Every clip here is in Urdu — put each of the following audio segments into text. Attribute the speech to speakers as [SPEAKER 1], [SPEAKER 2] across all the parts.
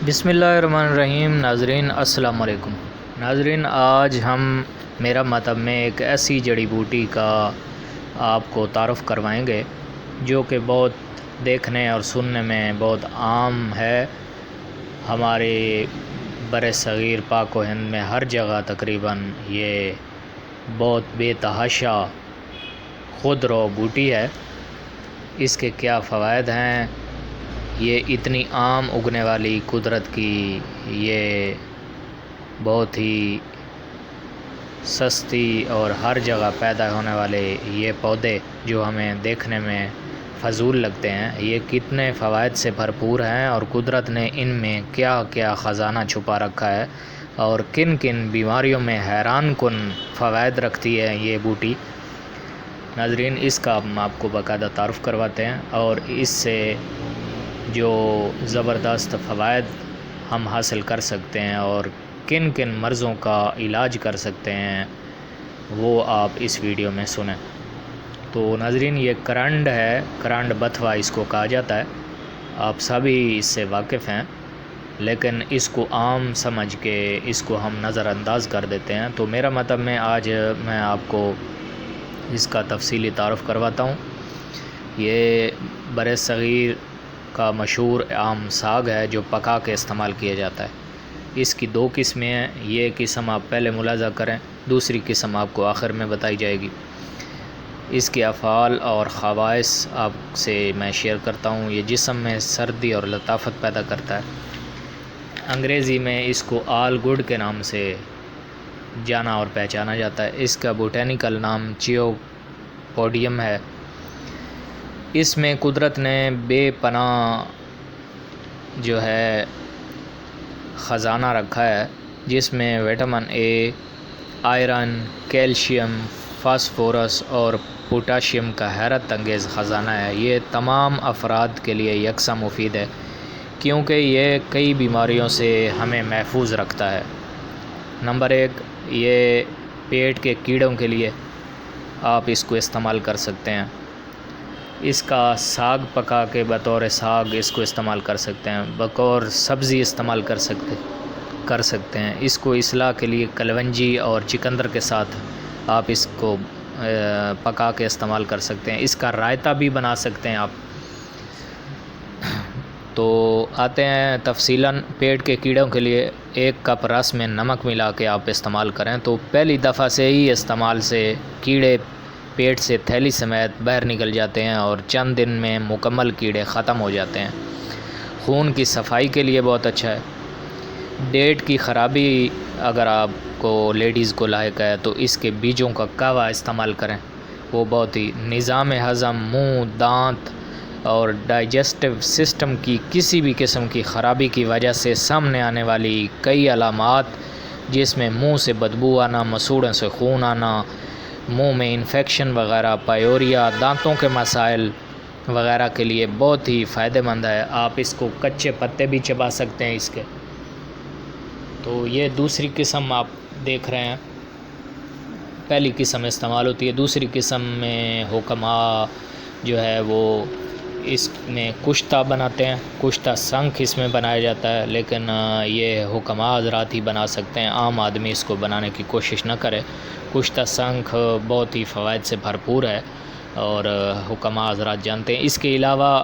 [SPEAKER 1] بسم اللہ الرحمن الرحیم۔ ناظرین السلام علیکم۔ ناظرین آج ہم میرا مطلب میں ایک ایسی جڑی بوٹی کا آپ کو تعارف کروائیں گے جو کہ بہت دیکھنے اور سننے میں بہت عام ہے۔ ہمارے بر صغیر پاک و ہند میں ہر جگہ تقریباً یہ بہت بے تحاشا خود رو بوٹی ہے۔ اس کے کیا فوائد ہیں، یہ اتنی عام اگنے والی قدرت کی یہ بہت ہی سستی اور ہر جگہ پیدا ہونے والے یہ پودے جو ہمیں دیکھنے میں فضول لگتے ہیں، یہ کتنے فوائد سے بھرپور ہیں اور قدرت نے ان میں کیا کیا خزانہ چھپا رکھا ہے اور کن کن بیماریوں میں حیران کن فوائد رکھتی ہے یہ بوٹی۔ ناظرین اس کا ہم آپ کو باقاعدہ تعارف کرواتے ہیں اور اس سے جو زبردست فوائد ہم حاصل کر سکتے ہیں اور کن کن مرضوں کا علاج کر سکتے ہیں وہ آپ اس ویڈیو میں سنیں۔ تو ناظرین یہ کرنڈ ہے، کرنڈ بتھوا اس کو کہا جاتا ہے۔ آپ سبھی اس سے واقف ہیں لیکن اس کو عام سمجھ کے اس کو ہم نظر انداز کر دیتے ہیں۔ تو میرا مطلب میں آج میں آپ کو اس کا تفصیلی تعارف کرواتا ہوں۔ یہ بر صغیر کا مشہور عام ساگ ہے جو پکا کے استعمال کیا جاتا ہے۔ اس کی دو قسمیں ہیں، یہ قسم آپ پہلے ملاحظہ کریں، دوسری قسم آپ کو آخر میں بتائی جائے گی۔ اس کے افعال اور خواص آپ سے میں شیئر کرتا ہوں۔ یہ جسم میں سردی اور لطافت پیدا کرتا ہے۔ انگریزی میں اس کو آل گڈ کے نام سے جانا اور پہچانا جاتا ہے۔ اس کا بوٹینیکل نام چیو پوڈیم ہے۔ اس میں قدرت نے بے پناہ جو ہے خزانہ رکھا ہے، جس میں vitamin A, iron, calcium, phosphorus اور پوٹاشیم کا حیرت انگیز خزانہ ہے۔ یہ تمام افراد کے لیے یکساں مفید ہے کیونکہ یہ کئی بیماریوں سے ہمیں محفوظ رکھتا ہے۔ نمبر 1، یہ پیٹ کے کیڑوں کے لیے آپ اس کو استعمال کر سکتے ہیں۔ اس کا ساگ پکا کے بطور ساگ اس کو استعمال کر سکتے ہیں، بطور سبزی استعمال کر سکتے ہیں۔ اس کو اصلاح کے لیے کلونجی اور چقندر کے ساتھ آپ اس کو پکا کے استعمال کر سکتے ہیں۔ اس کا رائتہ بھی بنا سکتے ہیں آپ۔ تو آتے ہیں تفصیلاً پیٹ کے کیڑوں کے لیے 1 کپ رس میں نمک ملا کے آپ استعمال کریں تو پہلی دفعہ سے ہی استعمال سے کیڑے پیٹ سے تھیلی سمیت باہر نکل جاتے ہیں اور چند دن میں مکمل کیڑے ختم ہو جاتے ہیں۔ خون کی صفائی کے لیے بہت اچھا ہے۔ ڈیٹ کی خرابی اگر آپ کو لیڈیز کو لاحق ہے تو اس کے بیجوں کا قہوہ استعمال کریں، وہ بہت ہی نظام ہضم، منہ، دانت اور ڈائجسٹو سسٹم کی کسی بھی قسم کی خرابی کی وجہ سے سامنے آنے والی کئی علامات، جس میں منہ سے بدبو آنا، مسوڑوں سے خون آنا، منہ میں انفیکشن وغیرہ، پائوریا، دانتوں کے مسائل وغیرہ کے لیے بہت ہی فائدہ مند ہے۔ آپ اس کو کچے پتے بھی چبا سکتے ہیں اس کے۔ تو یہ دوسری قسم آپ دیکھ رہے ہیں، پہلی قسم استعمال ہوتی ہے، دوسری قسم میں حکما جو ہے وہ اس میں کشتہ بناتے ہیں، کشتہ سنکھ اس میں بنایا جاتا ہے، لیکن یہ حکما حضرات ہی بنا سکتے ہیں، عام آدمی اس کو بنانے کی کوشش نہ کرے۔ کشتہ سنکھ بہت ہی فوائد سے بھرپور ہے اور حکما حضرات جانتے ہیں۔ اس کے علاوہ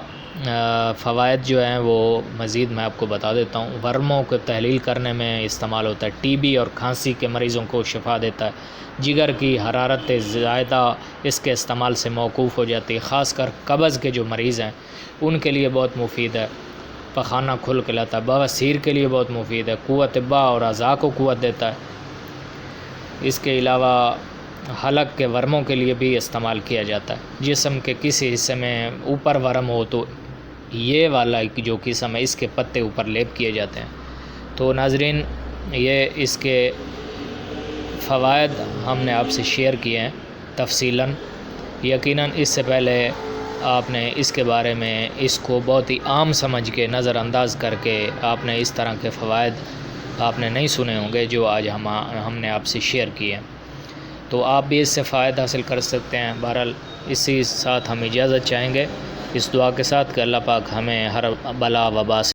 [SPEAKER 1] فوائد جو ہیں وہ مزید میں آپ کو بتا دیتا ہوں۔ ورموں کو تحلیل کرنے میں استعمال ہوتا ہے، ٹی بی اور کھانسی کے مریضوں کو شفا دیتا ہے، جگر کی حرارت زائدہ اس کے استعمال سے موقوف ہو جاتی ہے، خاص کر قبض کے جو مریض ہیں ان کے لیے بہت مفید ہے، پخانہ کھل کے لاتا ہے، بواسیر کے لیے بہت مفید ہے، قوت باہ اور اعضاء کو قوت دیتا ہے۔ اس کے علاوہ حلق کے ورموں کے لیے بھی استعمال کیا جاتا ہے، جسم کے کسی حصے میں اوپر ورم ہو تو یہ والا جو قسم ہے اس کے پتے اوپر لیپ کیے جاتے ہیں۔ تو ناظرین یہ اس کے فوائد ہم نے آپ سے شیئر کیے ہیں تفصیلاً۔ یقیناً اس سے پہلے آپ نے اس کے بارے میں اس کو بہت ہی عام سمجھ کے نظر انداز کر کے آپ نے اس طرح کے فوائد آپ نے نہیں سنے ہوں گے جو آج ہم نے آپ سے شیئر کیے ہیں۔ تو آپ بھی اس سے فائدہ حاصل کر سکتے ہیں۔ بہرحال اسی ساتھ ہم اجازت چاہیں گے اس دعا کے ساتھ کہ اللہ پاک ہمیں ہر بلا وبا سے